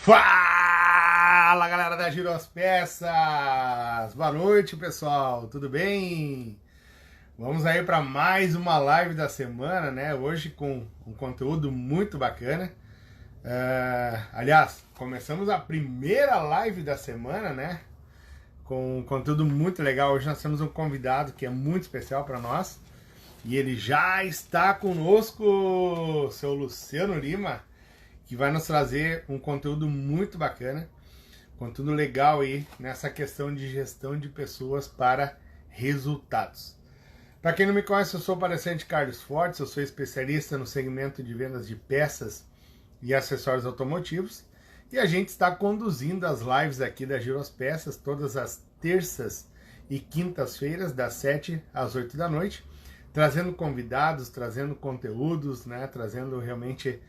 Fala, galera da Giro as Peças! Boa noite, pessoal, tudo bem? Vamos aí para mais uma live da semana, né? Hoje com um conteúdo muito bacana. Aliás, começamos a primeira live da semana, né? Com um conteúdo muito legal. Hoje nós temos um convidado que é muito especial para nós. E ele já está conosco, seu Luciano Lima, que vai nos trazer um conteúdo muito bacana, conteúdo legal aí nessa questão de gestão de pessoas para resultados. Para quem não me conhece, eu sou o palestrante Carlos Fortes, eu sou especialista no segmento de vendas de peças e acessórios automotivos, e a gente está conduzindo as lives aqui da Giro as Peças todas as terças e quintas-feiras, das 7 às 8 da noite, trazendo convidados, trazendo conteúdos, né, trazendo realmente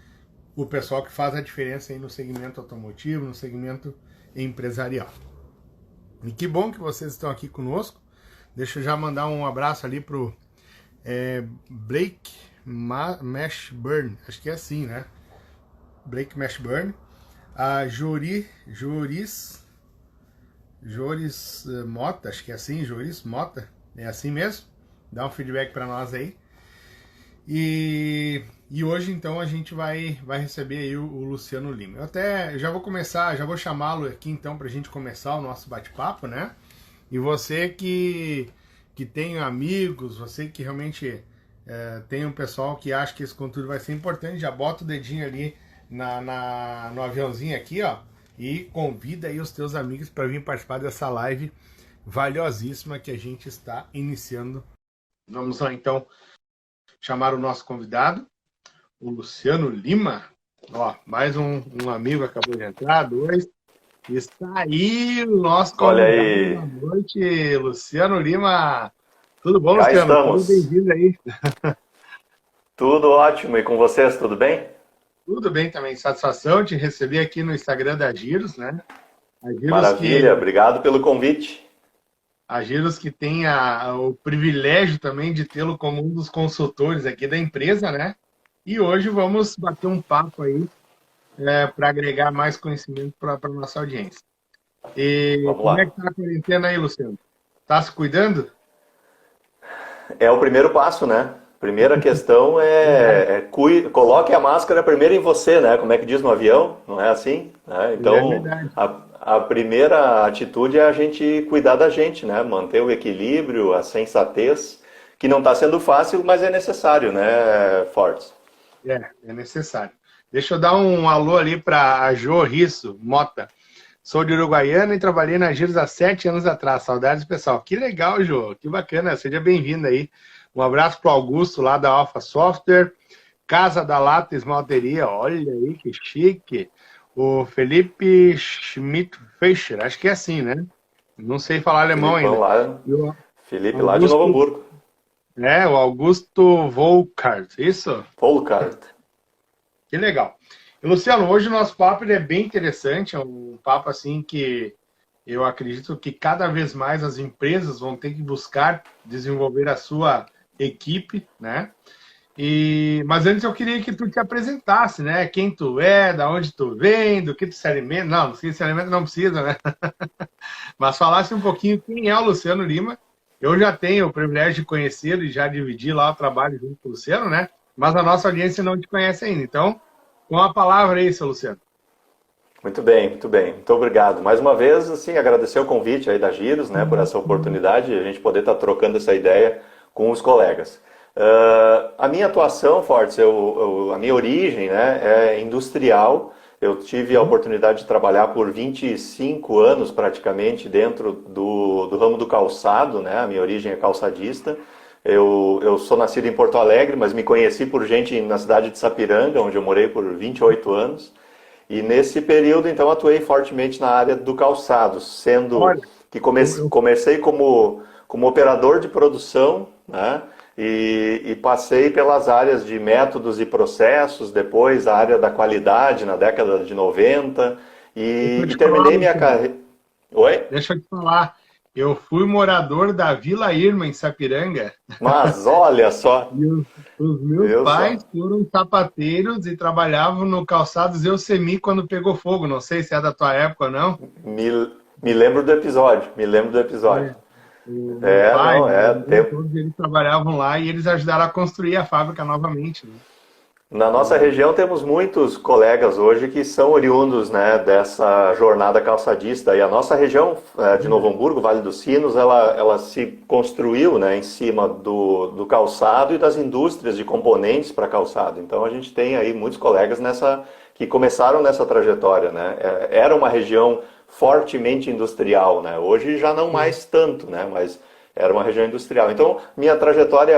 o pessoal que faz a diferença aí no segmento automotivo, no segmento empresarial. E que bom que vocês estão aqui conosco. Deixa eu já mandar um abraço ali pro Blake Mashburn, acho que é assim, né? Blake Mashburn, a Joris Mota, acho que é assim, Joris Mota, é assim mesmo? Dá um feedback para nós aí. E hoje, então, a gente vai receber aí o Luciano Lima. Eu até já vou começar, já vou chamá-lo aqui, então, para a gente começar o nosso bate-papo, né? E você que tem amigos, você que realmente tem um pessoal que acha que esse conteúdo vai ser importante, já bota o dedinho ali no aviãozinho aqui, ó, e convida aí os teus amigos para vir participar dessa live valiosíssima que a gente está iniciando. Vamos lá, então, chamar o nosso convidado, o Luciano Lima. Ó, mais um amigo acabou de entrar, dois. Está aí o nosso Olha convidado aí, da noite, Luciano Lima. Tudo bom, cá Luciano? Seja estamos. bem-vindo aí. Tudo ótimo. E com vocês, tudo bem? Tudo bem também. Satisfação te receber aqui no Instagram da Giros, né? A Giros Maravilha, obrigado pelo convite. que tem o privilégio também de tê-lo como um dos consultores aqui da empresa, né? E hoje vamos bater um papo aí para agregar mais conhecimento para a nossa audiência. E Vamos como é que lá. está a quarentena aí, Luciano? Tá se cuidando? É o primeiro passo, né? Primeira questão Verdade, coloque a máscara primeiro em você, né? Como é que diz no avião? Não é assim? Né? é Então, verdade. a primeira atitude é a gente cuidar da gente, né? Manter o equilíbrio, a sensatez, que não está sendo fácil, mas é necessário, né, Fortes? É necessário. Deixa eu dar um alô ali para a Jo Risso Mota. Sou de Uruguaiana e trabalhei na Giros há 7 anos atrás. Saudades, pessoal. Que legal, Jo. Que bacana. Seja bem-vindo aí. Um abraço para o Augusto, lá da Alpha Software. Casa da Lata Esmalteria. Olha aí, que chique. O Felipe Schmidt Fischer. Acho que é assim, né? Não sei falar alemão Filipão ainda. lá, E o Felipe lá de Novo Augusto, Hamburgo. o Augusto Volkart. Isso? Volkart. Que legal. E, Luciano, hoje o nosso papo ele é bem interessante, é um papo assim que eu acredito que cada vez mais as empresas vão ter que buscar desenvolver a sua equipe, né? Mas antes eu queria que tu te apresentasse, né? Quem tu é, da onde tu vem, do que tu se alimenta. Não, se alimenta não precisa, né? Mas falasse um pouquinho quem é o Luciano Lima. Eu já tenho o privilégio de conhecê-lo e já dividi lá o trabalho junto com o Luciano, né? Mas a nossa audiência não te conhece ainda. Então, com a palavra aí, seu Luciano. Muito bem, muito bem. Muito obrigado. Mais uma vez, assim, agradecer o convite aí da Giros, né, por essa oportunidade de a gente poder estar trocando essa ideia com os colegas. A minha atuação, Fortes, a minha origem, né, é industrial. Eu tive a oportunidade de trabalhar por 25 anos praticamente dentro do ramo do calçado, né, a minha origem é calçadista. Eu sou nascido em Porto Alegre, mas me conheci por gente na cidade de Sapiranga, onde eu morei por 28 anos. E nesse período, então, atuei fortemente na área do calçado, sendo Olha, que eu comecei como operador de produção, né? E passei pelas áreas de métodos e processos, depois a área da qualidade na década de 90, deixa eu e te falar, terminei minha Luciano. carreira. Oi? Deixa eu te falar. Eu fui morador da Vila Irma, em Sapiranga. Mas olha só, E os meus viu pais só? foram sapateiros e trabalhavam no calçados Eusemi quando pegou fogo. Não sei se é da tua época ou não. Me, me lembro do episódio, me lembro do episódio. É, o meu É, pai, não, meu é irmão, tempo. todos eles trabalhavam lá e eles ajudaram a construir a fábrica novamente, né? Na nossa região temos muitos colegas hoje que são oriundos, né, dessa jornada calçadista. E a nossa região de Novo Hamburgo, Vale dos Sinos, ela se construiu, né, em cima do calçado e das indústrias de componentes para calçado. Então a gente tem aí muitos colegas que começaram nessa trajetória, né? Era uma região fortemente industrial, né? Hoje já não mais tanto, né? Mas era uma região industrial. Então, minha trajetória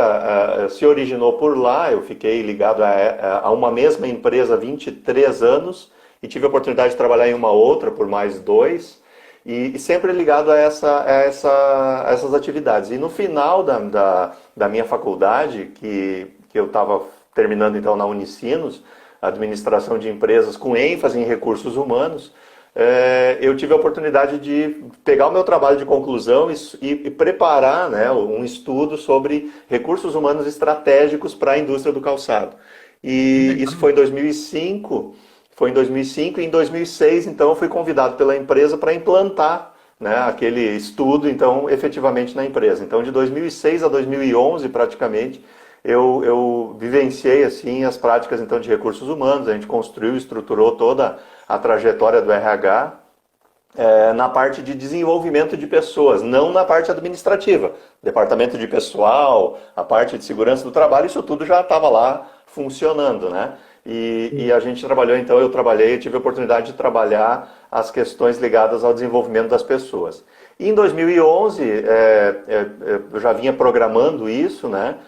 se originou por lá. Eu fiquei ligado a uma mesma empresa há 23 anos e tive a oportunidade de trabalhar em uma outra por mais 2 e sempre ligado a essas atividades. E no final da minha faculdade, que eu estava terminando então na Unicinos, administração de empresas com ênfase em recursos humanos, eu tive a oportunidade de pegar o meu trabalho de conclusão e preparar, né, um estudo sobre recursos humanos estratégicos para a indústria do calçado. Que E isso legal. foi em 2005. Foi em 2005 e em 2006, então, eu fui convidado pela empresa para implantar, né, aquele estudo, então, efetivamente na empresa. Então, de 2006 a 2011, praticamente, eu vivenciei assim as práticas então de recursos humanos. A gente construiu, estruturou toda a trajetória do RH na parte de desenvolvimento de pessoas, não na parte administrativa. Departamento de pessoal, a parte de segurança do trabalho, isso tudo já estava lá funcionando, né? E a gente trabalhou, então eu tive a oportunidade de trabalhar as questões ligadas ao desenvolvimento das pessoas. E em 2011, eu já vinha programando isso, né?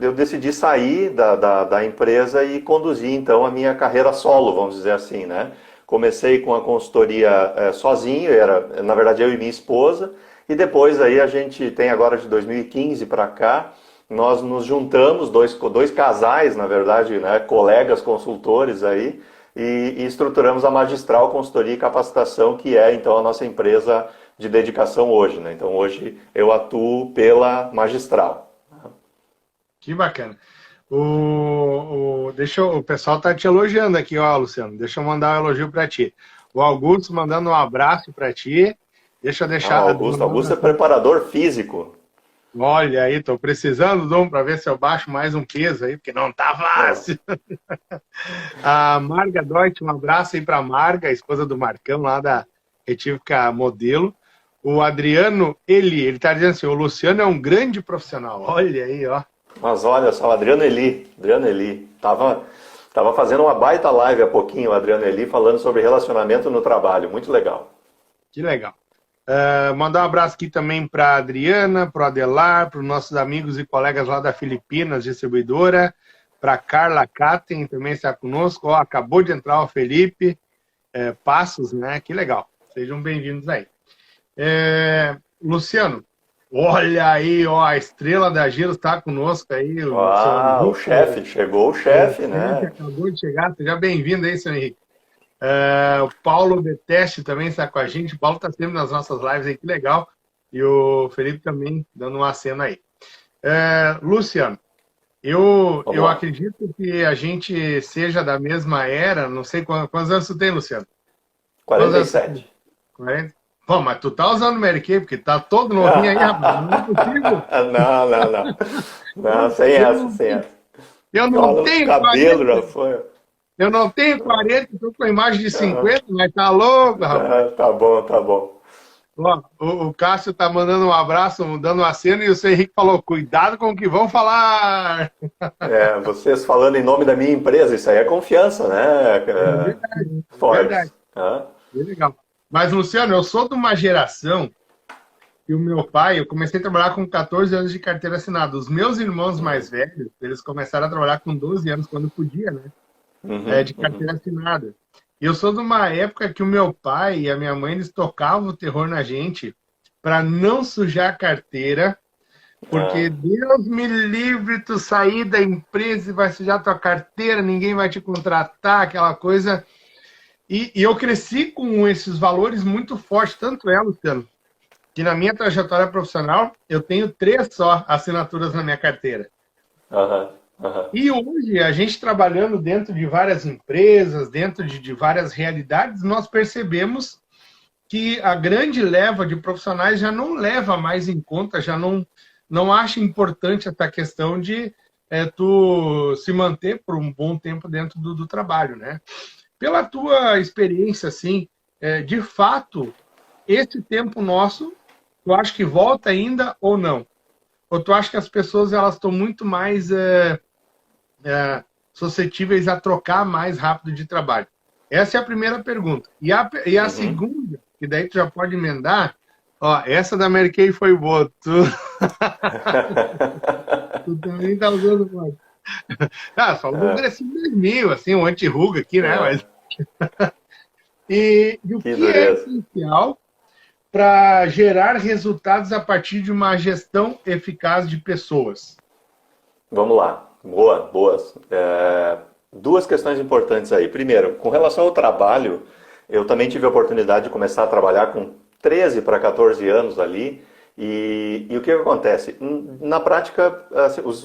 Eu decidi sair da empresa e conduzir então a minha carreira solo, vamos dizer assim, né? Comecei com a consultoria sozinho, na verdade eu e minha esposa, e depois aí a gente tem agora de 2015 para cá, nós nos juntamos, dois casais, na verdade, né, colegas consultores aí, e estruturamos a Magistral Consultoria e Capacitação, que é então a nossa empresa de dedicação hoje, né? Então hoje eu atuo pela Magistral. Que bacana. O pessoal tá te elogiando aqui, ó, Luciano. Deixa eu mandar um elogio para ti. O Augusto mandando um abraço para ti. Deixa eu Ah, deixar. Augusto é preparador físico. Olha aí, tô precisando de um para ver se eu baixo mais um peso aí, porque não tá Ah, fácil. A Marga Deutsch, um abraço aí para Marga, a esposa do Marcão, lá da Retífica Modelo. O Adriano, ele tá dizendo assim, o Luciano é um grande profissional. Olha aí, ó. mas olha só, Adriano Eli, tava fazendo uma baita live há pouquinho, o Adriano Eli, falando sobre relacionamento no trabalho, muito legal. Que legal. Mandar um abraço aqui também para a Adriana, para o Adelar, para os nossos amigos e colegas lá da Filipinas, distribuidora, para a Carla Katten, também está conosco. Ó, acabou de entrar o Felipe Passos, né? Que legal. Sejam bem-vindos aí. Luciano, olha aí, ó, a estrela da Giro está conosco aí. Ah, o chefe, chegou o chefe, Henrique né? acabou de chegar, seja bem-vindo aí, seu Henrique. O Paulo Deteste também está com a gente. O Paulo está sempre nas nossas lives aí, que legal. E o Felipe também dando uma cena aí. Luciano, eu Vamos lá. acredito que a gente seja da mesma era. Não sei quantos anos tu tem, Luciano? Quantos anos tu tem? 47. 40? Pô, mas tu tá usando Mary Kay, porque tá todo novinho aí, rapaz. Não é possível. Não. Não, sem essa, sem essa. Eu não Fala, o tenho cabelo já 40. foi. Eu não tenho 40, estou com a imagem de 50, mas tá louco, rapaz. Tá bom, tá bom. Ó, o Cássio tá mandando um abraço, dando uma cena, e o seu Henrique falou, cuidado com o que vão falar. Vocês falando em nome da minha empresa, isso aí é confiança, né? Verdade, verdade. Forte. Ah, Bem legal. Mas, Luciano, eu sou de uma geração que o meu pai, eu comecei a trabalhar com 14 anos de carteira assinada. Os meus irmãos mais velhos, eles começaram a trabalhar com 12 anos, quando podia, né? De carteira assinada. E eu sou de uma época que o meu pai e a minha mãe, eles tocavam o terror na gente para não sujar a carteira, porque Deus me livre tu sair da empresa e vai sujar tua carteira, ninguém vai te contratar, aquela coisa. E eu cresci com esses valores muito fortes, tanto é, Luciano, que na minha trajetória profissional eu tenho 3 só assinaturas na minha carteira. Aham, aham. E hoje, a gente trabalhando dentro de várias empresas, dentro de várias realidades, nós percebemos que a grande leva de profissionais já não leva mais em conta, já não acha importante essa questão de tu se manter por um bom tempo dentro do trabalho, né? Pela tua experiência, assim, de fato, esse tempo nosso, tu acha que volta ainda ou não? Ou tu acha que as pessoas elas estão muito mais suscetíveis a trocar mais rápido de trabalho? Essa é a primeira pergunta. E a Uhum. segunda, que daí tu já pode emendar, ó, essa da Mary Kay foi boa. Tu também tá usando, mano. Ah, só o Grecinho 2000, assim, um anti-ruga aqui, né? É, Mas... E o que que é dureza. essencial para gerar resultados a partir de uma gestão eficaz de pessoas? Vamos lá. Boa, boas. Duas questões importantes aí. Primeiro, com relação ao trabalho, eu também tive a oportunidade de começar a trabalhar com 13 para 14 anos ali. E o que acontece? Na prática,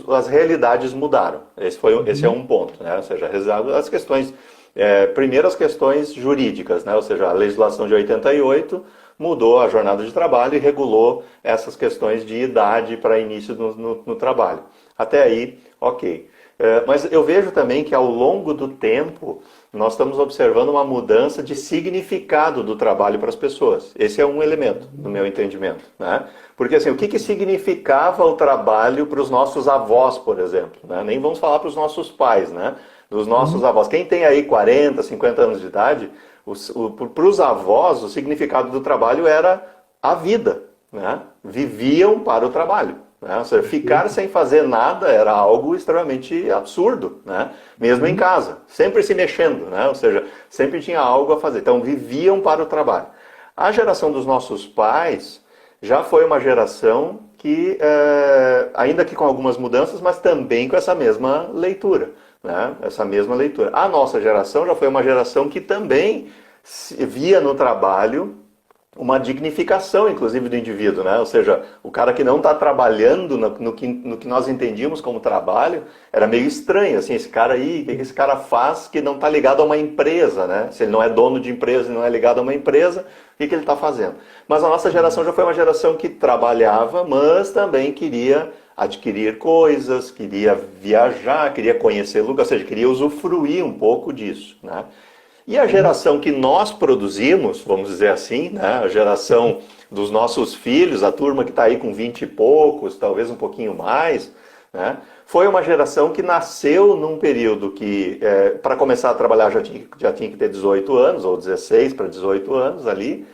as realidades mudaram. Esse é um ponto, né? Ou seja, as questões, primeiro as questões jurídicas, né? Ou seja, a legislação de 88 mudou a jornada de trabalho e regulou essas questões de idade para início no trabalho. Até aí, ok. Mas eu vejo também que ao longo do tempo nós estamos observando uma mudança de significado do trabalho para as pessoas. Esse é um elemento, no meu entendimento, né? Porque assim, o que significava o trabalho para os nossos avós, por exemplo, né? Nem vamos falar para os nossos pais, né? Dos nossos avós. Quem tem aí 40, 50 anos de idade, para os avós, o significado do trabalho era a vida, né? Viviam para o trabalho. Né? Ou seja, ficar sem fazer nada era algo extremamente absurdo, né? Mesmo em casa, sempre se mexendo, né? Ou seja, sempre tinha algo a fazer. Então, viviam para o trabalho. A geração dos nossos pais já foi uma geração que, ainda que com algumas mudanças, mas também com essa mesma leitura, né? Essa mesma leitura. A nossa geração já foi uma geração que também via no trabalho uma dignificação, inclusive, do indivíduo, né? Ou seja, o cara que não está trabalhando no que nós entendíamos como trabalho, era meio estranho, assim, esse cara aí, o que esse cara faz que não está ligado a uma empresa, né? Se ele não é dono de empresa e não é ligado a uma empresa, o que ele está fazendo? Mas a nossa geração já foi uma geração que trabalhava, mas também queria adquirir coisas, queria viajar, queria conhecer lugares, ou seja, queria usufruir um pouco disso, né? E a geração que nós produzimos, vamos dizer assim, né? A geração dos nossos filhos, a turma que está aí com 20 e poucos, talvez um pouquinho mais, né? Foi uma geração que nasceu num período que, para começar a trabalhar, já tinha que ter 18 anos, ou 16 para 18 anos ali,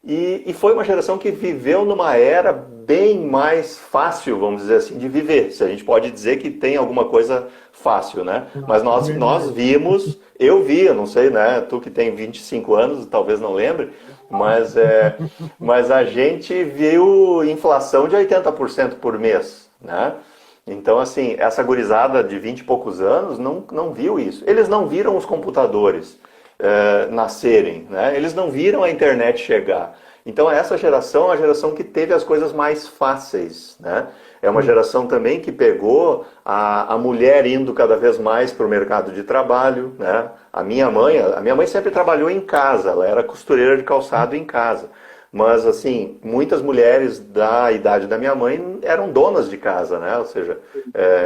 e foi uma geração que viveu numa era bem mais fácil, vamos dizer assim, de viver. Se a gente pode dizer que tem alguma coisa fácil, né? Mas nós vimos, eu vi, eu não sei, né? Tu que tem 25 anos, talvez não lembre, mas a gente viu inflação de 80% por mês, né? Então, assim, essa gurizada de 20 e poucos anos não viu isso. Eles não viram os computadores nascerem, né? Eles não viram a internet chegar. Então essa geração é a geração que teve as coisas mais fáceis, né? É uma geração também que pegou a mulher indo cada vez mais para o mercado de trabalho, né? A minha mãe sempre trabalhou em casa, ela era costureira de calçado em casa. Mas, assim, muitas mulheres da idade da minha mãe eram donas de casa, né? Ou seja,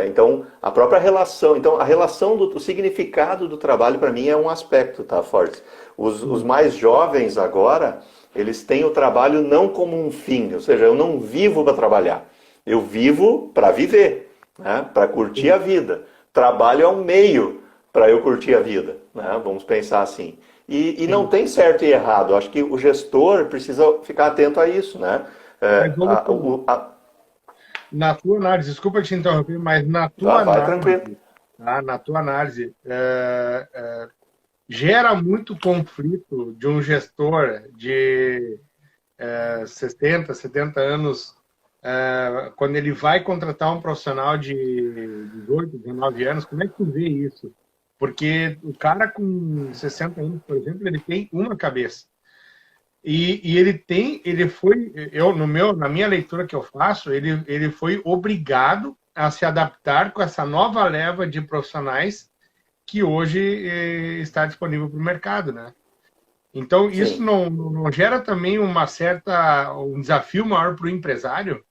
então, a própria relação... Então, a relação o significado do trabalho, para mim, é um aspecto, tá, Fortes? Os mais jovens agora, eles têm o trabalho não como um fim. Ou seja, eu não vivo para trabalhar. Eu vivo para viver, né? Para curtir a vida. Trabalho é um meio para eu curtir a vida, né? Vamos pensar assim. E não tem certo e errado. Acho que o gestor precisa ficar atento a isso, né? Mas vamos na tua análise, desculpa te interromper, mas na tua Vai tranquilo. análise, tá? Na tua análise, gera muito conflito de um gestor de 60, 70 anos, quando ele vai contratar um profissional de 18, 19 anos, como é que tu vê isso? Porque o cara com 60 anos, por exemplo, ele tem uma cabeça. E na minha leitura que eu faço, ele foi obrigado a se adaptar com essa nova leva de profissionais que hoje está disponível para o mercado, né? Então, isso Sim. não gera também um desafio maior para o empresário?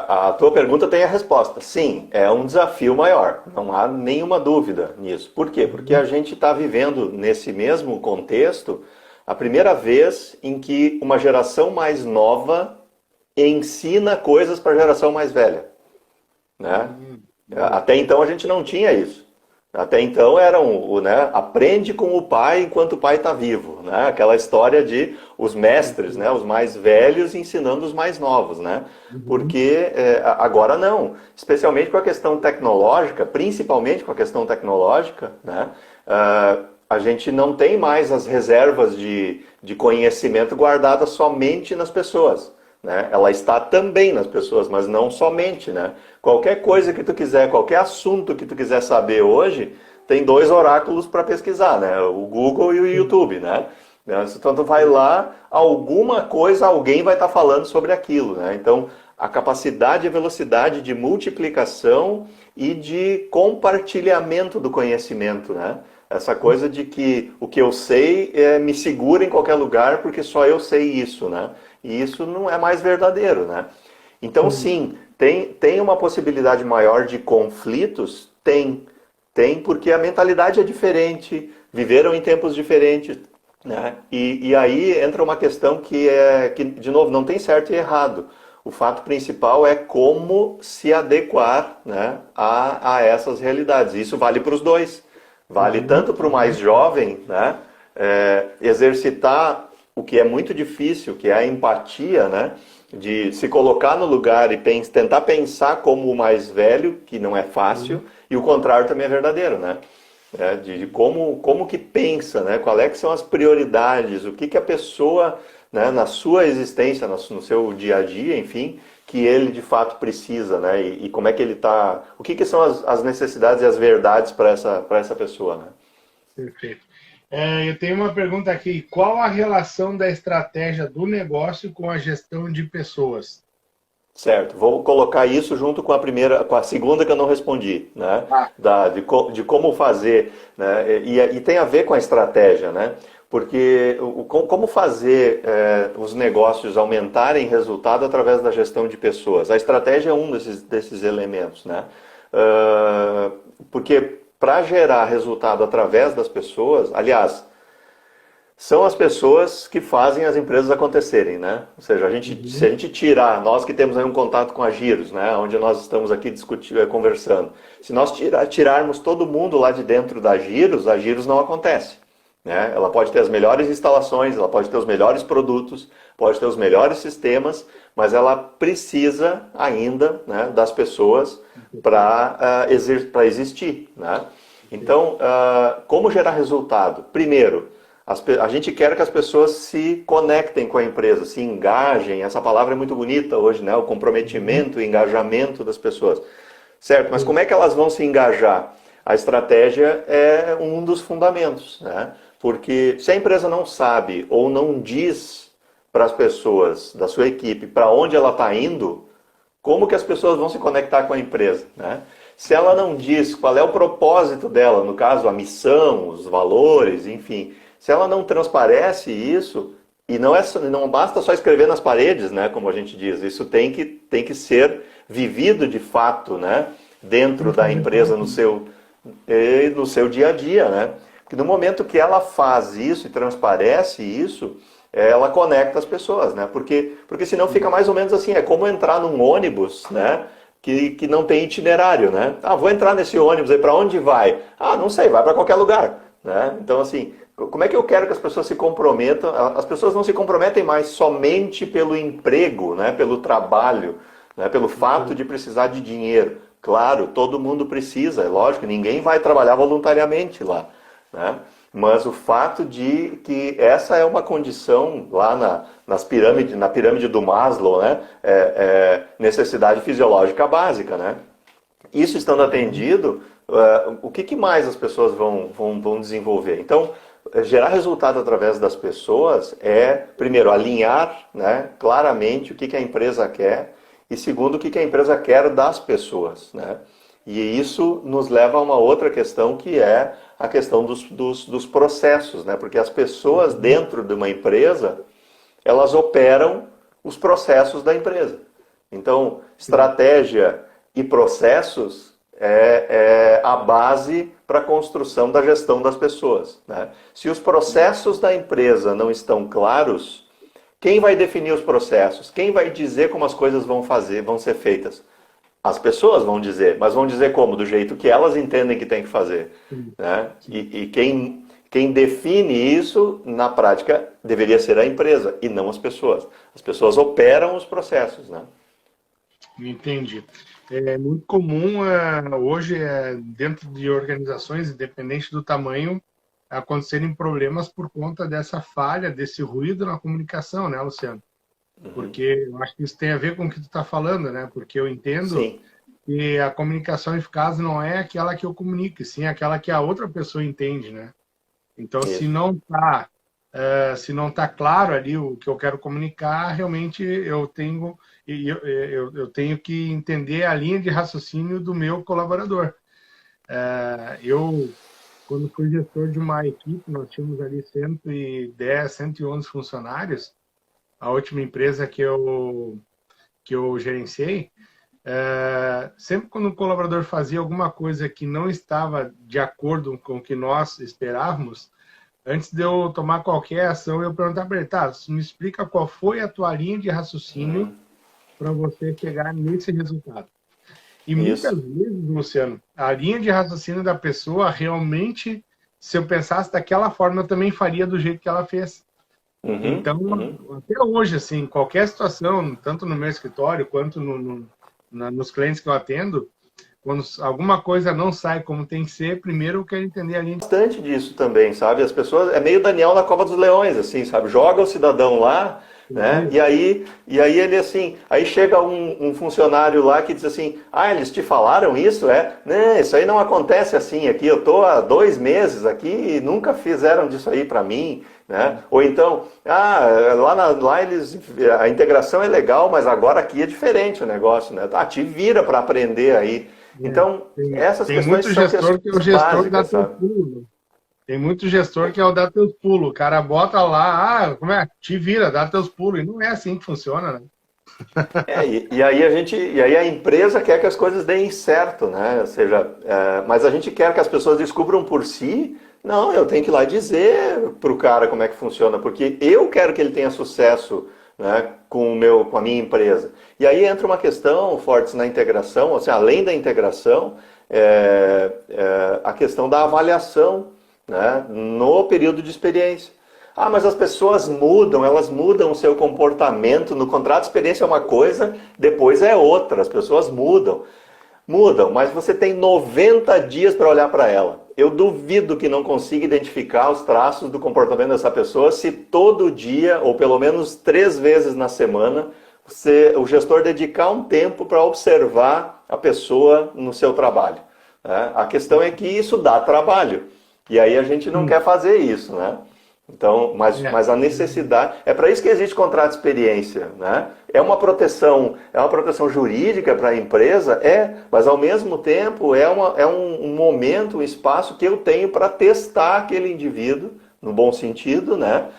A tua pergunta tem a resposta. Sim, é um desafio maior. Não há nenhuma dúvida nisso. Por quê? Porque a gente está vivendo nesse mesmo contexto a primeira vez em que uma geração mais nova ensina coisas para a geração mais velha, né? Boa. Até então a gente não tinha isso. Até então era né, aprende com o pai enquanto o pai está vivo, né? Aquela história de os mestres, né, os mais velhos ensinando os mais novos, né? Uhum. Porque agora não, especialmente com a questão tecnológica, principalmente com a questão tecnológica, né? A gente não tem mais as reservas de conhecimento guardadas somente nas pessoas. Né? Ela está também nas pessoas, mas não somente, né? Qualquer coisa que tu quiser, qualquer assunto que tu quiser saber hoje, tem dois oráculos para pesquisar, né? O Google e o YouTube, né? Então tu vai lá, alguma coisa alguém vai estar falando sobre aquilo, né? Então a capacidade e a velocidade de multiplicação e de compartilhamento do conhecimento, né? Essa coisa de que o que eu sei me segura em qualquer lugar porque só eu sei isso, né? E isso não é mais verdadeiro, né? Então, Sim. sim, tem uma possibilidade maior de conflitos? Tem porque a mentalidade é diferente, viveram em tempos diferentes, né? E aí entra uma questão que, de novo, não tem certo e errado. O fato principal é como se adequar, né, a essas realidades. Isso vale para os dois. Vale Uhum. tanto para o mais jovem, né, exercitar o que é muito difícil, que é a empatia, né, de se colocar no lugar e tentar pensar como o mais velho, que não é fácil, Uhum. e o contrário também é verdadeiro, né? De como que pensa, né? Qual é que são as prioridades, o que que a pessoa, né, na sua existência, no seu dia a dia, enfim, que ele de fato precisa, né? E como é que ele está, o que que são as necessidades e as verdades para essa pessoa, né? Perfeito. Eu tenho uma pergunta aqui. Qual a relação da estratégia do negócio com a gestão de pessoas? Certo, vou colocar isso junto com a primeira, com a segunda que eu não respondi, né? Ah, De como fazer, né? E tem a ver com a estratégia, né? Porque como fazer os negócios aumentarem resultado através da gestão de pessoas? A estratégia é um desses elementos, né? Porque para gerar resultado através das pessoas, aliás, são as pessoas que fazem as empresas acontecerem, né? Ou seja, se a uhum. gente tirar, nós que temos aí um contato com a Giros, né? Onde nós estamos aqui discutindo, conversando, se nós tirarmos todo mundo lá de dentro da Giros, a Giros não acontece. Né? Ela pode ter as melhores instalações, ela pode ter os melhores produtos, pode ter os melhores sistemas, mas ela precisa ainda, né, das pessoas para existir. Né? Então, como gerar resultado? Primeiro, a gente quer que as pessoas se conectem com a empresa, se engajem. Essa palavra é muito bonita hoje, né? O Uhum. comprometimento, o engajamento das pessoas. Certo, mas Sim. como é que elas vão se engajar? A estratégia é um dos fundamentos, né? Porque se a empresa não sabe ou não diz para as pessoas da sua equipe para onde ela está indo, como que as pessoas vão se conectar com a empresa, né? Se ela não diz qual é o propósito dela, no caso a missão, os valores, enfim, se ela não transparece isso, e não basta só escrever nas paredes, né, como a gente diz, isso tem que ser vivido de fato, né, dentro da empresa no seu dia a dia, né? Porque no momento que ela faz isso e transparece isso, ela conecta as pessoas, né? Porque senão fica mais ou menos assim, é como entrar num ônibus, né? Que não tem itinerário, né? Ah, vou entrar nesse ônibus aí, para onde vai? Ah, não sei, vai para qualquer lugar, né? Então, assim, como é que eu quero que as pessoas se comprometam? As pessoas não se comprometem mais somente pelo emprego, né? Pelo trabalho, né? Pelo fato de precisar de dinheiro. Claro, todo mundo precisa, é lógico, ninguém vai trabalhar voluntariamente lá, né? Mas o fato de que essa é uma condição lá na pirâmide do Maslow, né? Necessidade fisiológica básica, né? Isso estando Uhum. atendido, o que mais as pessoas vão desenvolver? Então, gerar resultado através das pessoas é, primeiro, alinhar, né, claramente o que a empresa quer e, segundo, o que a empresa quer das pessoas, né? E isso nos leva a uma outra questão, que é a questão dos processos, né? Porque as pessoas dentro de uma empresa, elas operam os processos da empresa. Então, estratégia e processos é a base para a construção da gestão das pessoas, né? Se os processos da empresa não estão claros, quem vai definir os processos? Quem vai dizer como as coisas vão ser feitas? As pessoas vão dizer, mas vão dizer como? Do jeito que elas entendem que tem que fazer, né? E quem define isso, na prática, deveria ser a empresa e não as pessoas. As pessoas operam os processos, né? Entendi. É muito comum hoje, dentro de organizações, independente do tamanho, acontecerem problemas por conta dessa falha, desse ruído na comunicação, né, Luciano? Porque eu acho que isso tem a ver com o que tu está falando, né? Porque eu entendo Sim. que a comunicação eficaz não é aquela que eu comunico, sim aquela que a outra pessoa entende, né? Então, Isso. se não tá claro ali o que eu quero comunicar, realmente eu tenho que entender a linha de raciocínio do meu colaborador. Quando fui gestor de uma equipe, nós tínhamos ali 110, 111 funcionários. A última empresa que eu gerenciei, sempre quando um colaborador fazia alguma coisa que não estava de acordo com o que nós esperávamos, antes de eu tomar qualquer ação, eu perguntava para ele, tá, me explica qual foi a tua linha de raciocínio para você chegar nesse resultado. E muitas Isso. vezes, Luciano, a linha de raciocínio da pessoa realmente, se eu pensasse daquela forma, eu também faria do jeito que ela fez. Então, até hoje, assim, qualquer situação, tanto no meu escritório quanto nos clientes que eu atendo, quando alguma coisa não sai como tem que ser, primeiro eu quero entender a linha. Bastante disso também, sabe? As pessoas, é meio Daniel na Cova dos Leões, assim, sabe? Joga o cidadão lá, né? E aí ele assim, aí chega um funcionário lá que diz assim, eles te falaram isso? Né, isso aí não acontece assim aqui, eu tô há 2 meses aqui e nunca fizeram disso aí para mim, né? Ou então, lá a integração é legal, mas agora aqui é diferente o negócio, né? Te vira para aprender aí. Então, essas tem questões muito são gestor que é o questões gestor da básicas, teu sabe? pulo. Tem muito gestor que é o dar teus pulos. O cara bota lá, como é? Te vira, dá teus pulos. E não é assim que funciona, né? E aí a empresa quer que as coisas deem certo, né? Ou seja, mas a gente quer que as pessoas descubram por si. Não, eu tenho que ir lá dizer para o cara como é que funciona, porque eu quero que ele tenha sucesso, né, com a minha empresa. E aí entra uma questão forte na integração, ou seja, além da integração, a questão da avaliação, né, no período de experiência. Mas as pessoas mudam, elas mudam o seu comportamento. No contrato de experiência é uma coisa, depois é outra. As pessoas mudam. Mudam, mas você tem 90 dias para olhar para ela. Eu duvido que não consiga identificar os traços do comportamento dessa pessoa se todo dia, ou pelo menos 3 vezes na semana, o gestor dedicar um tempo para observar a pessoa no seu trabalho. Né? A questão é que isso dá trabalho. E aí a gente não quer fazer isso, né? Então, mas a necessidade, é para isso que existe contrato de experiência, né? É uma proteção jurídica para a empresa, mas ao mesmo tempo é um momento, um espaço que eu tenho para testar aquele indivíduo, no bom sentido, né?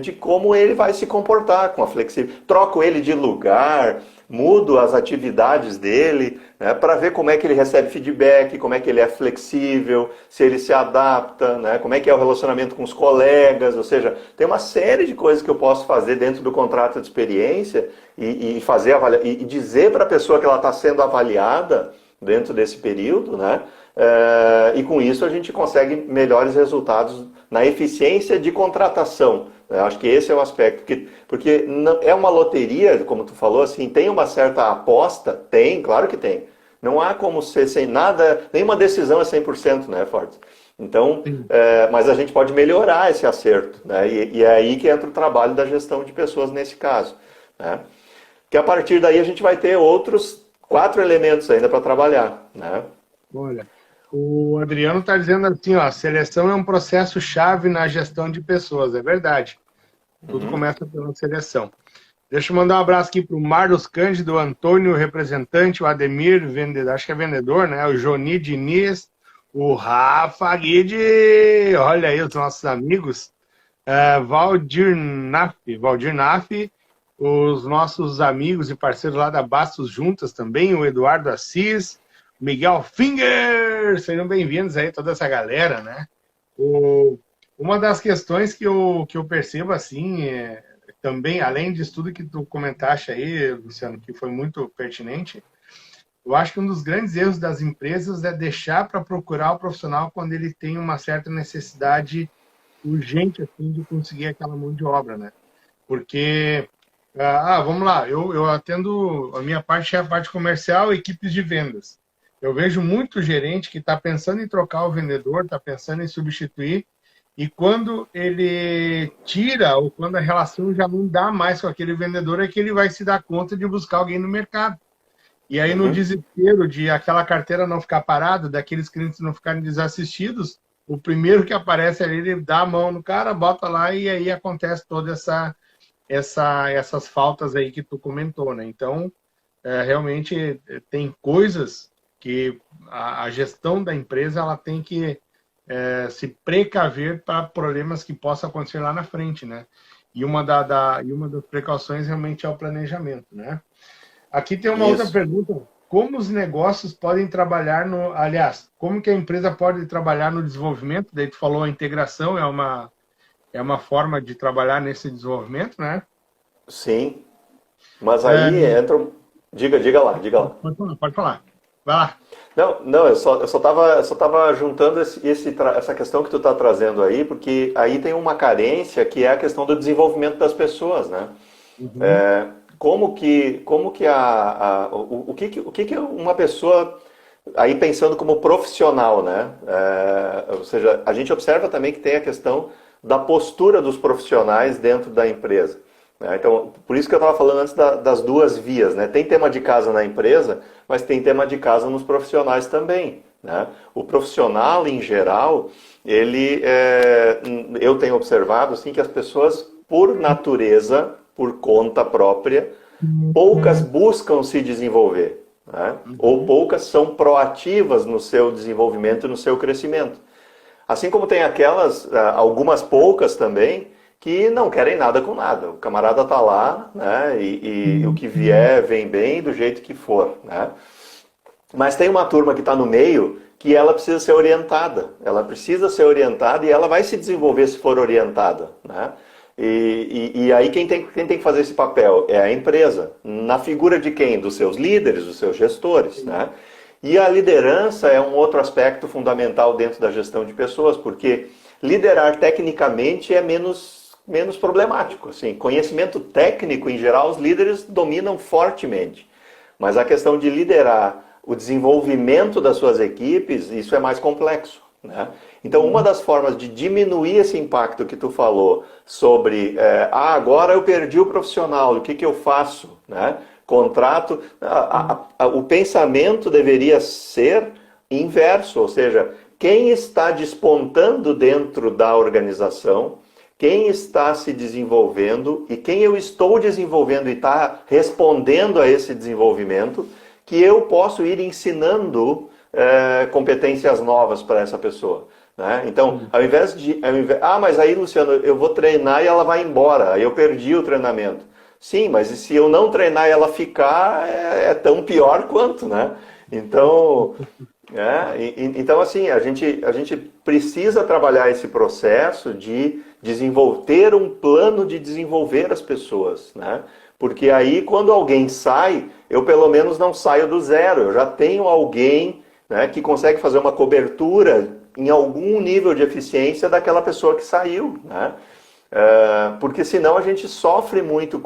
De como ele vai se comportar com a flexibilidade. Troco ele de lugar, mudo as atividades dele, né, para ver como é que ele recebe feedback, como é que ele é flexível, se ele se adapta, né, como é que é o relacionamento com os colegas, ou seja, tem uma série de coisas que eu posso fazer dentro do contrato de experiência e dizer para a pessoa que ela está sendo avaliada dentro desse período, né, e com isso a gente consegue melhores resultados na eficiência de contratação. Eu acho que esse é o aspecto, porque não, é uma loteria, como tu falou, assim, tem uma certa aposta? Tem, claro que tem. Não há como ser sem nada, nenhuma decisão é 100%, né, Fortes? Então, mas a gente pode melhorar esse acerto, né? E é aí que entra o trabalho da gestão de pessoas nesse caso, né? Que a partir daí a gente vai ter outros 4 elementos ainda para trabalhar, né? Olha, O Adriano está dizendo assim, ó, seleção é um processo chave na gestão de pessoas, é verdade. Tudo Uhum. começa pela seleção. Deixa eu mandar um abraço aqui para o Marlos Cândido, o Antônio, representante, o Ademir, vendedor, acho que é vendedor, né? O Joni Diniz, o Rafa Guide, olha aí os nossos amigos. Valdir Naff, os nossos amigos e parceiros lá da Bastos Juntas também, o Eduardo Assis, Miguel Finger, sejam bem-vindos aí, toda essa galera, né? Uma das questões que eu percebo, assim, também, além disso tudo que tu comentaste aí, Luciano, que foi muito pertinente, eu acho que um dos grandes erros das empresas é deixar para procurar o profissional quando ele tem uma certa necessidade urgente, assim, de conseguir aquela mão de obra, né? Porque, vamos lá, eu atendo, a minha parte é a parte comercial, equipes de vendas. Eu vejo muito gerente que está pensando em trocar o vendedor, está pensando em substituir, e quando ele tira, ou quando a relação já não dá mais com aquele vendedor, é que ele vai se dar conta de buscar alguém no mercado. E aí, no Uhum. desespero de aquela carteira não ficar parada, daqueles clientes não ficarem desassistidos, o primeiro que aparece ali, ele dá a mão no cara, bota lá e aí acontece toda essas faltas aí que tu comentou, né? Então, realmente tem coisas que a gestão da empresa ela tem que se precaver para problemas que possam acontecer lá na frente, né? E uma das precauções realmente é o planejamento, né? Aqui tem uma outra Isso. pergunta. Como os negócios podem trabalhar no... Aliás, como que a empresa pode trabalhar no desenvolvimento? Daí tu falou a integração é uma forma de trabalhar nesse desenvolvimento, né? Sim. Mas É, aí entra. Diga lá, diga lá. pode falar, pode falar. Vai lá. Não, eu só tava juntando essa questão que tu tá trazendo aí, porque aí tem uma carência que é a questão do desenvolvimento das pessoas, né? Uhum. É, o que que uma pessoa, aí pensando como profissional, né? Ou seja, a gente observa também que tem a questão da postura dos profissionais dentro da empresa, né? Então, por isso que eu estava falando antes das duas vias, né? Tem tema de casa na empresa, mas tem tema de casa nos profissionais também, né? O profissional, em geral, eu tenho observado assim que as pessoas, por natureza, por conta própria, poucas buscam se desenvolver, né? Ou Uhum. poucas são proativas no seu desenvolvimento e no seu crescimento. Assim como tem algumas poucas também, que não querem nada com nada. O camarada tá lá, né? E o que vier vem bem do jeito que for, né? Mas tem uma turma que está no meio que ela precisa ser orientada. Ela precisa ser orientada e ela vai se desenvolver se for orientada, né? E aí quem tem que fazer esse papel é a empresa. Na figura de quem? Dos seus líderes, dos seus gestores, né? E a liderança é um outro aspecto fundamental dentro da gestão de pessoas, porque liderar tecnicamente é menos problemático. Assim, conhecimento técnico, em geral, os líderes dominam fortemente. Mas a questão de liderar o desenvolvimento das suas equipes, isso é mais complexo, né? Então, uma das formas de diminuir esse impacto que tu falou sobre, agora eu perdi o profissional, o que que eu faço, né? Contrato, o pensamento deveria ser inverso, ou seja, quem está despontando dentro da organização, quem está se desenvolvendo e quem eu estou desenvolvendo e está respondendo a esse desenvolvimento, que eu posso ir ensinando competências novas para essa pessoa, né? Então, mas aí, Luciano, eu vou treinar e ela vai embora, aí eu perdi o treinamento. Sim, mas se eu não treinar e ela ficar, é tão pior quanto, né? Então, então assim, a gente precisa trabalhar esse processo de ter um plano de desenvolver as pessoas, né? Porque aí, quando alguém sai, eu pelo menos não saio do zero, eu já tenho alguém, né, que consegue fazer uma cobertura em algum nível de eficiência daquela pessoa que saiu, né? Porque senão a gente sofre muito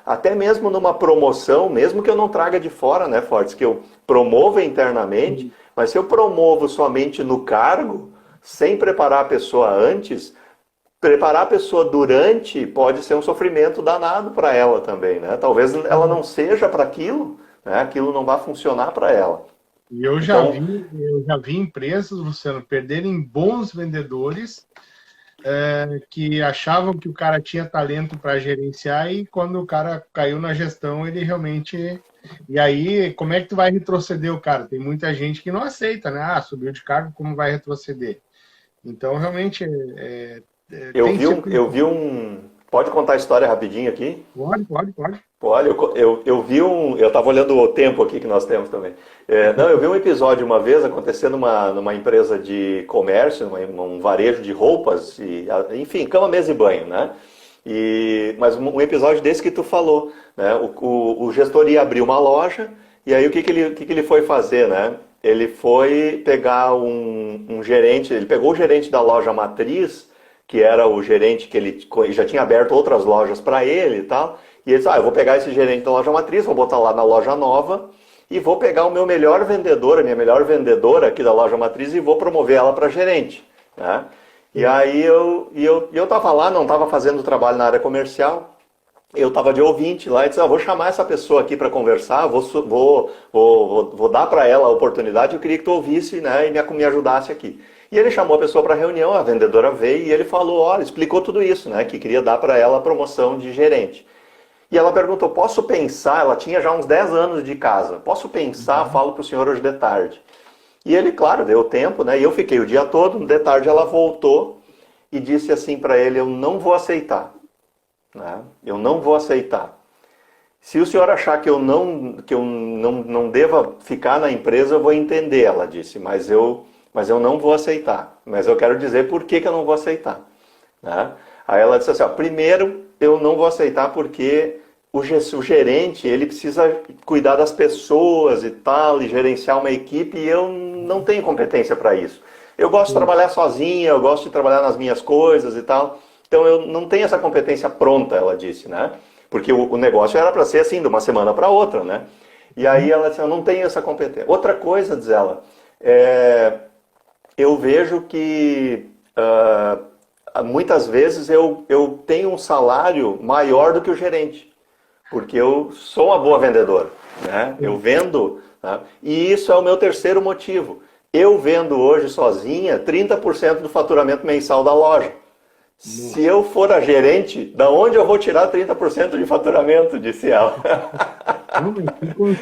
até mesmo numa promoção, mesmo que eu não traga de fora, né, Fortes, que eu promova internamente, mas se eu promovo somente no cargo, sem preparar a pessoa antes, preparar a pessoa durante pode ser um sofrimento danado para ela também, né? Talvez ela não seja para aquilo, né? Aquilo não vá funcionar para ela. E Então, eu já vi empresas, Luciano, perderem bons vendedores que achavam que o cara tinha talento para gerenciar e quando o cara caiu na gestão, ele realmente... E aí, como é que tu vai retroceder o cara? Tem muita gente que não aceita, né? Ah, subiu de cargo, como vai retroceder? Então, realmente, tem que ser... eu vi um. Pode contar a história rapidinho aqui? Pode, pode, pode. Olha, eu vi um. Eu estava olhando o tempo aqui que nós temos também. Não, eu vi um episódio uma vez acontecendo numa empresa de comércio, um varejo de roupas, enfim, cama, mesa e banho, né? Mas um episódio desse que tu falou, né? O gestor ia abrir uma loja, e aí o que ele foi fazer, né? Ele foi pegar um gerente, ele pegou o gerente da loja matriz, que era o gerente que ele já tinha aberto outras lojas para ele e tal. E ele disse, eu vou pegar esse gerente da loja matriz, vou botar lá na loja nova e vou pegar o meu melhor vendedor, a minha melhor vendedora aqui da loja matriz e vou promover ela para gerente. Né? E aí eu tava lá, não estava fazendo trabalho na área comercial, eu estava de ouvinte lá e disse, vou chamar essa pessoa aqui para conversar, vou dar para ela a oportunidade, eu queria que tu ouvisse, né, e me ajudasse aqui. E ele chamou a pessoa para reunião, a vendedora veio e ele falou, olha, explicou tudo isso, né, que queria dar para ela a promoção de gerente. E ela perguntou, posso pensar, ela tinha já uns 10 anos de casa, posso pensar, falo para o senhor hoje de tarde. E ele, claro, deu tempo, né, e eu fiquei o dia todo, de tarde ela voltou e disse assim para ele, eu não vou aceitar. Né? Eu não vou aceitar. Se o senhor achar que eu não deva ficar na empresa, eu vou entender, ela disse, mas eu não vou aceitar. Mas eu quero dizer por que eu não vou aceitar. Né? Aí ela disse assim, primeiro eu não vou aceitar porque o gerente ele precisa cuidar das pessoas e tal, e gerenciar uma equipe, e eu não tenho competência para isso. Eu gosto de trabalhar sozinha, eu gosto de trabalhar nas minhas coisas e tal. Então eu não tenho essa competência pronta, ela disse, né? Porque o negócio era para ser assim, de uma semana para outra, né? E aí ela disse, eu não tenho essa competência. Outra coisa, diz ela, eu vejo que muitas vezes eu tenho um salário maior do que o gerente, porque eu sou uma boa vendedora, né? Eu vendo, né? E isso é o meu terceiro motivo. Eu vendo hoje sozinha 30% do faturamento mensal da loja. Se eu for a gerente, da onde eu vou tirar 30% de faturamento? Disse ela.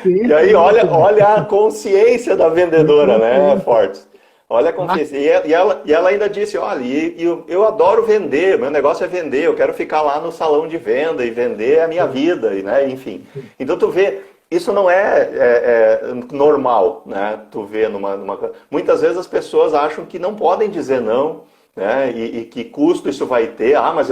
E aí, olha a consciência da vendedora, né, Fortes? Olha a consciência. E ela ainda disse, olha, eu adoro vender, meu negócio é vender, eu quero ficar lá no salão de venda e vender a minha vida, né, enfim. Então tu vê, isso não é normal, né? Tu vê muitas vezes as pessoas acham que não podem dizer não, né? E que custo isso vai ter? Mas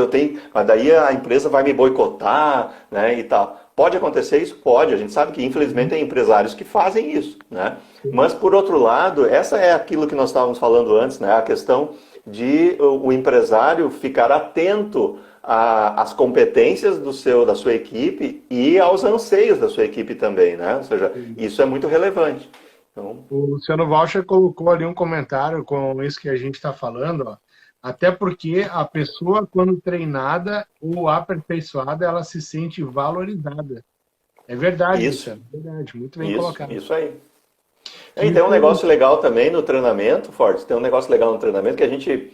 mas daí a empresa vai me boicotar, né? E tal. Pode acontecer isso? Pode. A gente sabe que infelizmente tem empresários que fazem isso, né? Mas por outro lado, essa é aquilo que nós estávamos falando antes, né? A questão de o empresário ficar atento às competências da sua equipe e aos anseios da sua equipe também, né? Ou seja, isso é muito relevante. Então... O Luciano Walcher colocou ali um comentário com isso que a gente está falando, ó. Até porque a pessoa, quando treinada ou aperfeiçoada, ela se sente valorizada. É verdade, Isso, Luciano. É verdade, muito bem colocado. Isso aí. E tem um negócio legal também no treinamento, Fortes, tem um negócio legal no treinamento que a gente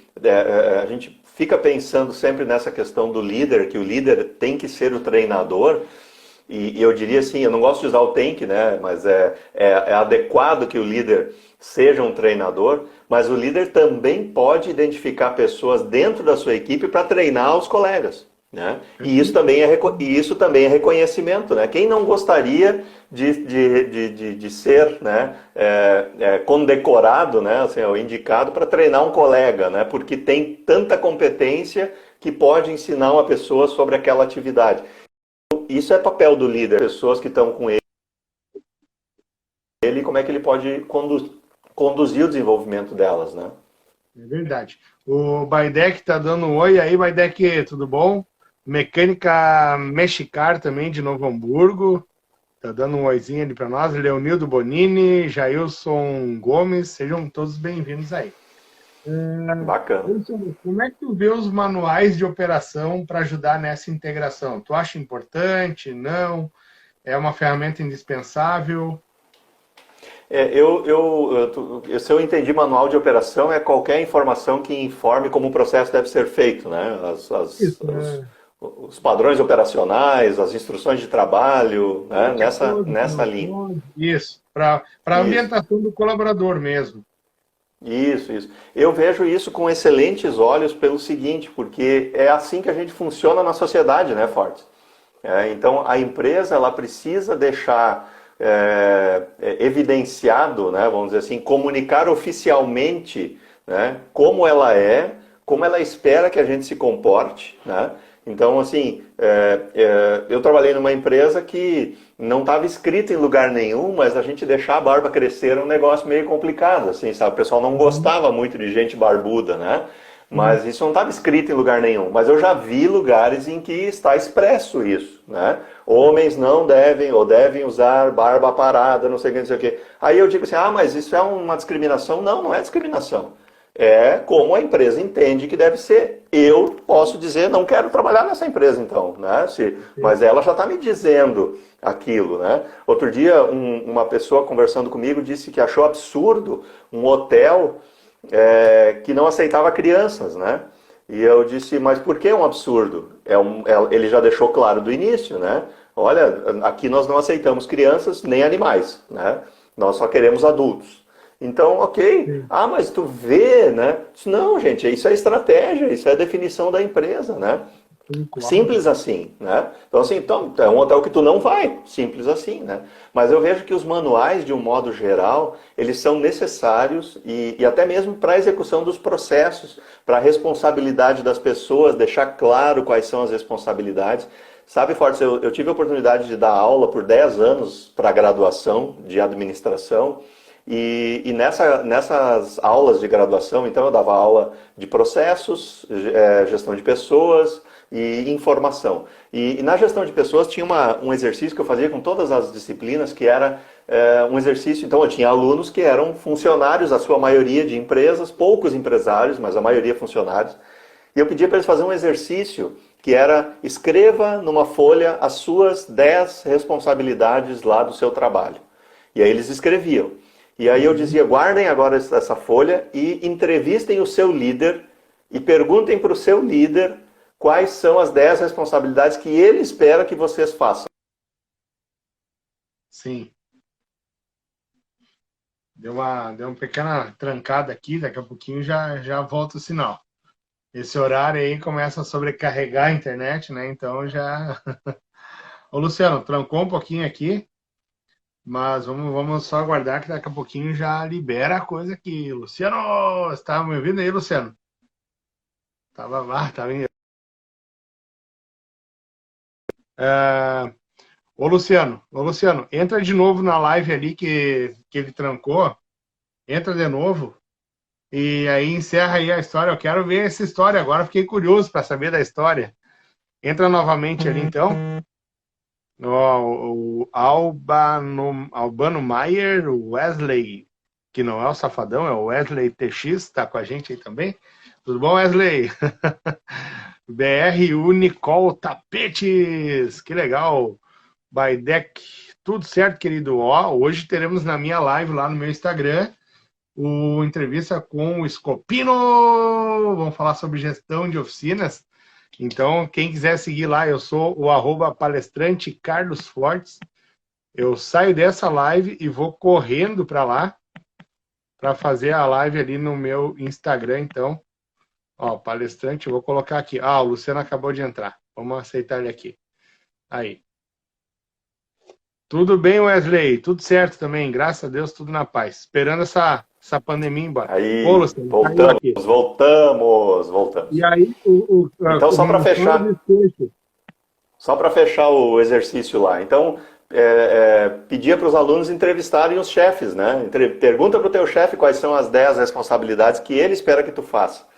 fica pensando sempre nessa questão do líder, que o líder tem que ser o treinador, e eu diria assim, eu não gosto de usar o tem que, né, mas é adequado que o líder seja um treinador, mas o líder também pode identificar pessoas dentro da sua equipe para treinar os colegas. Né? E isso também é reconhecimento. Né? Quem não gostaria de ser, né, condecorado, né, assim, ou indicado para treinar um colega, né, porque tem tanta competência que pode ensinar uma pessoa sobre aquela atividade. Isso é papel do líder, pessoas que estão com ele, como é que ele pode conduzir o desenvolvimento delas, né? É verdade. O Baidec está dando um oi aí, Baidec, tudo bom? Mecânica Mexicar também, de Novo Hamburgo. Tá dando um oizinho ali para nós. Leonildo Bonini, Jailson Gomes, sejam todos bem-vindos aí. Bacana. Como é que tu vê os manuais de operação para ajudar nessa integração? Tu acha importante? Não? É uma ferramenta indispensável? Se eu entendi manual de operação, é qualquer informação que informe como o processo deve ser feito, né? Isso, né? Os padrões operacionais, as instruções de trabalho, né? Que pode, que Nessa não linha. pode. Isso, para a Isso. ambientação do colaborador mesmo. Isso. Eu vejo isso com excelentes olhos pelo seguinte, porque é assim que a gente funciona na sociedade, né, Fortes? Então, a empresa ela precisa deixar evidenciado, né, vamos dizer assim, comunicar oficialmente, né, como ela espera que a gente se comporte, né? Então, assim, eu trabalhei numa empresa que não estava escrito em lugar nenhum, mas a gente deixar a barba crescer era um negócio meio complicado, assim, sabe? O pessoal não gostava muito de gente barbuda, né? Mas isso não estava escrito em lugar nenhum. Mas eu já vi lugares em que está expresso isso, né? Homens não devem ou devem usar barba parada, não sei o que, não sei o que. Aí eu digo assim, mas isso é uma discriminação? Não, não é discriminação. É como a empresa entende que deve ser. Eu posso dizer, não quero trabalhar nessa empresa então, né? Mas ela já está me dizendo aquilo, né? Outro dia, uma pessoa conversando comigo disse que achou absurdo um hotel que não aceitava crianças, né? E eu disse, mas por que um absurdo? Ele já deixou claro do início, né? Olha, aqui nós não aceitamos crianças nem animais, né? Nós só queremos adultos. Então, ok. Mas tu vê, né? Não, gente, isso é estratégia, isso é a definição da empresa, né? Simples assim, né? Então, assim, é um hotel que tu não vai, simples assim, né? Mas eu vejo que os manuais, de um modo geral, eles são necessários e até mesmo para a execução dos processos, para a responsabilidade das pessoas, deixar claro quais são as responsabilidades. Sabe, Fortes, eu tive a oportunidade de dar aula por 10 anos para a graduação de administração. E nessas aulas de graduação, então, eu dava aula de processos, gestão de pessoas e informação. E na gestão de pessoas tinha um exercício que eu fazia com todas as disciplinas, que era um exercício, então eu tinha alunos que eram funcionários, a sua maioria de empresas, poucos empresários, mas a maioria funcionários. E eu pedia para eles fazerem um exercício que era, escreva numa folha as suas 10 responsabilidades lá do seu trabalho. E aí eles escreviam. E aí eu dizia, guardem agora essa folha e entrevistem o seu líder e perguntem para o seu líder quais são as 10 responsabilidades que ele espera que vocês façam. Sim. Deu uma pequena trancada aqui, daqui a pouquinho já volta o sinal. Esse horário aí começa a sobrecarregar a internet, né? Então já... Ô, Luciano, trancou um pouquinho aqui. Mas vamos só aguardar que daqui a pouquinho já libera a coisa aqui. Luciano, estava me ouvindo aí, Luciano? Tava lá, tava em... Ô, Luciano, entra de novo na live ali que ele trancou. Entra de novo e aí encerra aí a história. Eu quero ver essa história agora. Fiquei curioso para saber da história. Entra novamente ali, então. O Albano Maier, o Wesley, que não é o Safadão, é o Wesley TX, está com a gente aí também. Tudo bom, Wesley? BRU Nicole Tapetes, que legal. Baidec, tudo certo, querido? Hoje teremos na minha live lá no meu Instagram o entrevista com o Scopino. Vamos falar sobre gestão de oficinas. Então, quem quiser seguir lá, eu sou o @palestrante Carlos Fortes. Eu saio dessa live e vou correndo para lá para fazer a live ali no meu Instagram. Então, palestrante, eu vou colocar aqui. O Luciano acabou de entrar. Vamos aceitar ele aqui. Aí. Tudo bem, Wesley? Tudo certo também. Graças a Deus, tudo na paz. Esperando essa pandemia ir embora. Aí, Luciano, voltamos. E aí, então, só para fechar o exercício lá. Então, pedia para os alunos entrevistarem os chefes, né? Pergunta para o teu chefe quais são as 10 responsabilidades que ele espera que tu faça.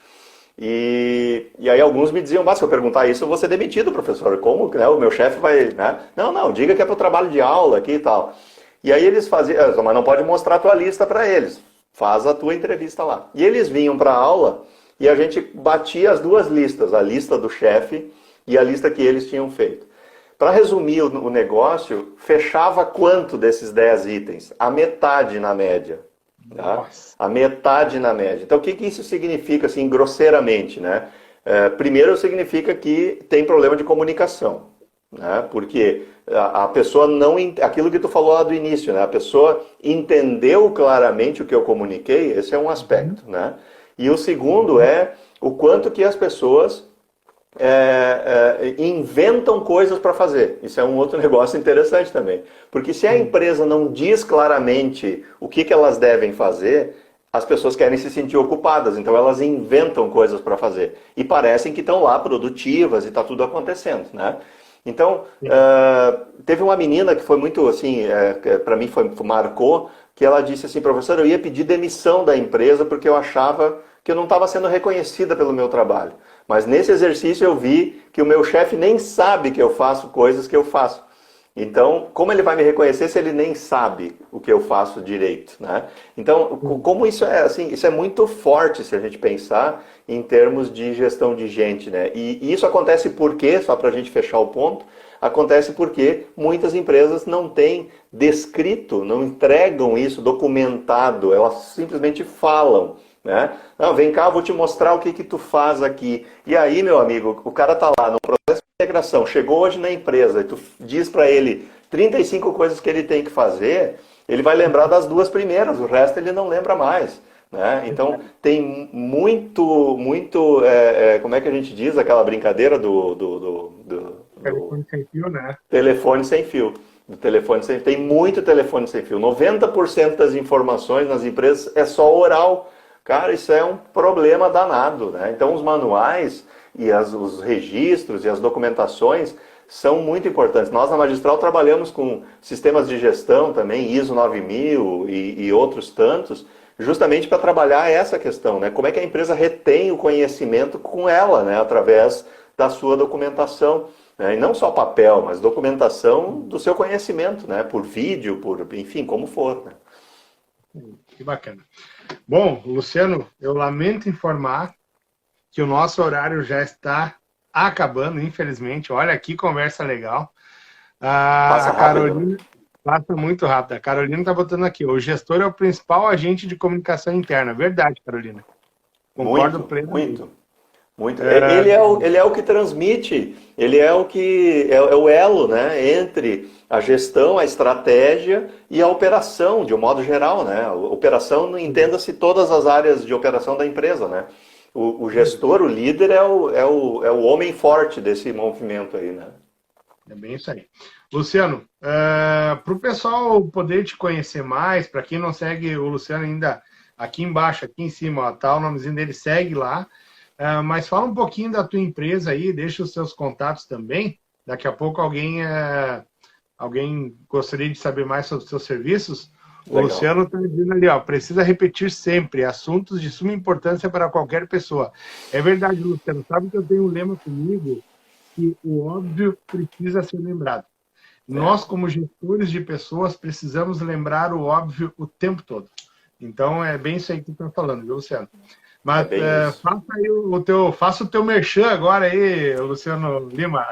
E aí alguns me diziam, se eu perguntar isso, eu vou ser demitido, professor. Como, né? O meu chefe vai... Né? Não, diga que é para o trabalho de aula aqui e tal. E aí eles faziam, mas não pode mostrar a tua lista para eles. Faz a tua entrevista lá. E eles vinham para a aula e a gente batia as duas listas, a lista do chefe e a lista que eles tinham feito. Para resumir o negócio, fechava quanto desses 10 itens? A metade na média. Tá? Nossa. A metade na média. Então, o que isso significa, assim, grosseiramente, né? Primeiro, significa que tem problema de comunicação, né? Porque a pessoa não... Aquilo que tu falou lá do início, né? A pessoa entendeu claramente o que eu comuniquei, esse é um aspecto, né? E o segundo é o quanto que as pessoas inventam coisas para fazer. Isso é um outro negócio interessante também. Porque se a empresa não diz claramente o que elas devem fazer, as pessoas querem se sentir ocupadas, então elas inventam coisas para fazer. E parecem que estão lá produtivas e está tudo acontecendo, né? Então, teve uma menina que foi muito, assim, para mim marcou, que ela disse assim, professor, eu ia pedir demissão da empresa porque eu achava que eu não estava sendo reconhecida pelo meu trabalho. Mas nesse exercício eu vi que o meu chefe nem sabe que eu faço coisas que eu faço. Então, como ele vai me reconhecer se ele nem sabe o que eu faço direito, né? Então, como isso é assim, isso é muito forte se a gente pensar em termos de gestão de gente, né? E isso acontece porque, só para a gente fechar o ponto, acontece porque muitas empresas não têm descrito, não entregam isso documentado, elas simplesmente falam, né? Não, vem cá, eu vou te mostrar o que tu faz aqui. E aí, meu amigo, o cara tá lá no processo de integração, chegou hoje na empresa e tu diz para ele 35 coisas que ele tem que fazer, ele vai lembrar das 2 primeiras, o resto ele não lembra mais, né? Então, tem muito, como é que a gente diz aquela brincadeira Telefone sem fio, né? telefone sem fio. Do telefone sem fio. Tem muito telefone sem fio. 90% das informações nas empresas é só oral. Cara, isso é um problema danado, né? Então, os manuais e os registros e as documentações são muito importantes. Nós, na Magistral, trabalhamos com sistemas de gestão também, ISO 9000 e outros tantos, justamente para trabalhar essa questão, né? Como é que a empresa retém o conhecimento com ela, né? Através da sua documentação. Né? E não só papel, mas documentação do seu conhecimento, né? Por vídeo, enfim, como for, né? Que bacana. Bom, Luciano, eu lamento informar que o nosso horário já está acabando, infelizmente. Olha que conversa legal. Passa A rápido, né? Carolina passa muito rápido. A Carolina está botando aqui: o gestor é o principal agente de comunicação interna. Verdade, Carolina. Concordo Muito, plenamente. muito. Muito. Ele é o que transmite, ele é o que é o elo, né, entre a gestão, a estratégia e a operação, de um modo geral, né? A operação, entenda-se todas as áreas de operação da empresa, né? O gestor, o líder é o homem forte desse movimento aí, né? É bem isso aí. Luciano, para o pessoal poder te conhecer mais, para quem não segue o Luciano ainda, aqui embaixo, aqui em cima, ó, tá o nomezinho dele, segue lá. Mas fala um pouquinho da tua empresa aí, deixa os seus contatos também. Daqui a pouco alguém gostaria de saber mais sobre os seus serviços. O Legal. Luciano está dizendo ali, ó, precisa repetir sempre, assuntos de suma importância para qualquer pessoa. É verdade, Luciano, sabe que eu tenho um lema comigo, que o óbvio precisa ser lembrado. Nós, como gestores de pessoas, precisamos lembrar o óbvio o tempo todo. Então, é bem isso aí que tu está falando, viu, Luciano? Mas faça o teu merchan agora aí, Luciano Lima.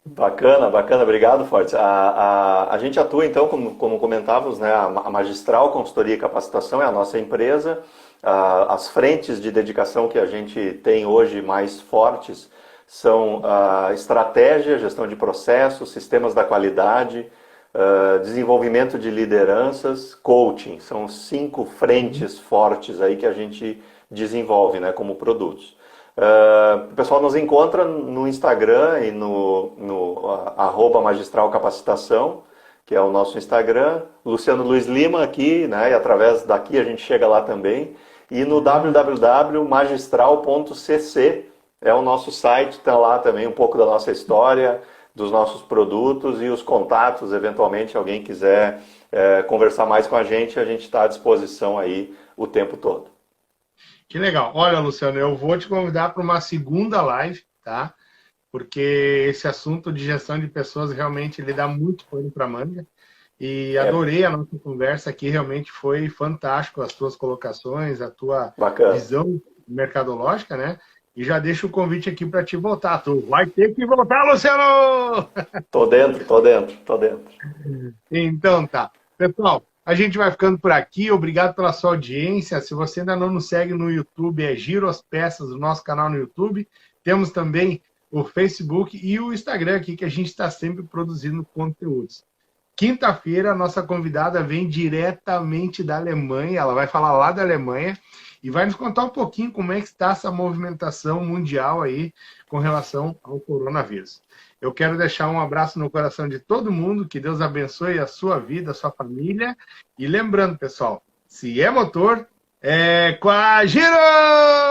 Bacana, bacana, obrigado, Fortes. A gente atua então, como comentávamos, né, a Magistral Consultoria e Capacitação é a nossa empresa. As frentes de dedicação que a gente tem hoje mais fortes são a estratégia, gestão de processos, sistemas da qualidade, desenvolvimento de lideranças, coaching. São 5 frentes fortes aí que a gente desenvolve, né, como produtos. O pessoal nos encontra no Instagram e no @magistralcapacitação, que é o nosso Instagram. Luciano Luiz Lima aqui, né, e através daqui a gente chega lá também. E no www.magistral.cc é o nosso site, está lá também um pouco da nossa história, dos nossos produtos e os contatos, eventualmente alguém quiser conversar mais com a gente está à disposição aí o tempo todo. Que legal. Olha, Luciano, eu vou te convidar para uma segunda live, tá? Porque esse assunto de gestão de pessoas realmente ele dá muito pano para manga. E adorei a nossa conversa aqui, realmente foi fantástico as tuas colocações, a tua Bacana. visão mercadológica, né? E já deixo o convite aqui para te voltar. Tu vai ter que voltar, Luciano! Tô dentro, tô dentro, tô dentro. Então tá. Pessoal, a gente vai ficando por aqui. Obrigado pela sua audiência. Se você ainda não nos segue no YouTube, é Giro as Peças, o nosso canal no YouTube. Temos também o Facebook e o Instagram aqui, que a gente está sempre produzindo conteúdos. Quinta-feira, a nossa convidada vem diretamente da Alemanha. Ela vai falar lá da Alemanha e vai nos contar um pouquinho como é que está essa movimentação mundial aí com relação ao coronavírus. Eu quero deixar um abraço no coração de todo mundo, que Deus abençoe a sua vida, a sua família. E lembrando, pessoal, se é motor, é com a Giro!